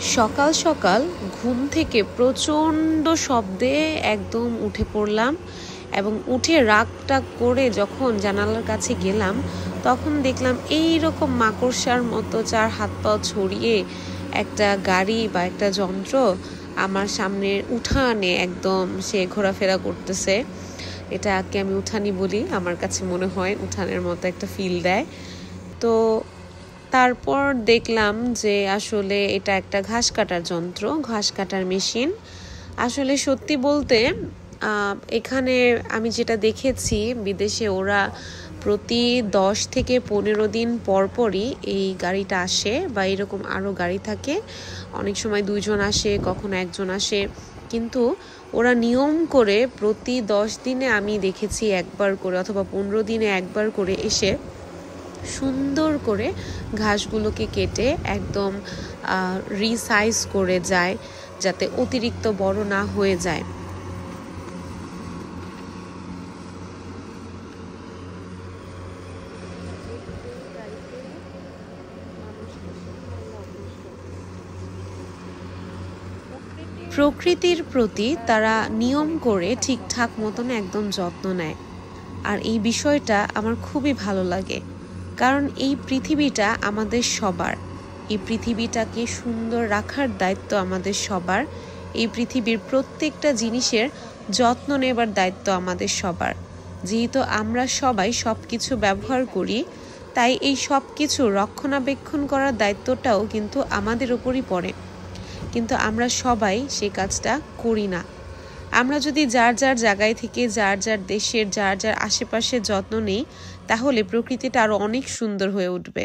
সকাল সকাল ঘুম থেকে প্রচণ্ড শব্দে একদম উঠে পড়লাম এবং উঠে রাগটাগ করে যখন জানালার কাছে গেলাম তখন দেখলাম এই রকম মাকড়সার মতো চার হাত পা ছড়িয়ে একটা গাড়ি বা একটা যন্ত্র আমার সামনের উঠানে একদম সে ঘোরাফেরা করতেছে। এটাকে আমি উঠানি বলি, আমার কাছে মনে হয় উঠানের মতো একটা ফিল দেয়। তো তারপর দেখলাম যে আসলে এটা একটা ঘাস কাটার যন্ত্র, ঘাস কাটার মেশিন। আসলে সত্যি বলতে এখানে আমি যেটা দেখেছি বিদেশে ওরা প্রতি 10 থেকে 15 দিন পরপরই এই গাড়িটা আসে বা এরকম আরও গাড়ি থাকে, অনেক সময় 2 জন আসে, কখনো 1 জন আসে, কিন্তু ওরা নিয়ম করে প্রতি 10 দিনে আমি দেখেছি একবার করে অথবা 15 দিনে একবার করে এসে সুন্দর করে ঘাসগুলোকে কেটে একদম রিসাইজ করে যায় যাতে অতিরিক্ত বড় না হয়ে যায়। প্রকৃতির প্রতি তারা নিয়ম করে ঠিকঠাক মতন একদম যত্ন নেয়, আর এই বিষয়টা আমার খুবই ভালো লাগে। কারণ এই পৃথিবীটা আমাদের সবার, এই পৃথিবীটাকে সুন্দর রাখার দায়িত্ব আমাদের সবার, এই পৃথিবীর প্রত্যেকটা জিনিসের যত্ন নেবার দায়িত্ব আমাদের সবার। যেহেতু আমরা সবাই সব কিছু ব্যবহার করি, তাই এই সব কিছু রক্ষণাবেক্ষণ করার দায়িত্বটাও কিন্তু আমাদের উপরই পড়ে, কিন্তু আমরা সবাই সেই কাজটা করি না। আমরা যদি যার যার জায়গায় থেকে যার যার দেশের যার যার আশেপাশের যত্ন নিই, তাহলে প্রকৃতিটা আরো অনেক সুন্দর হয়ে উঠবে।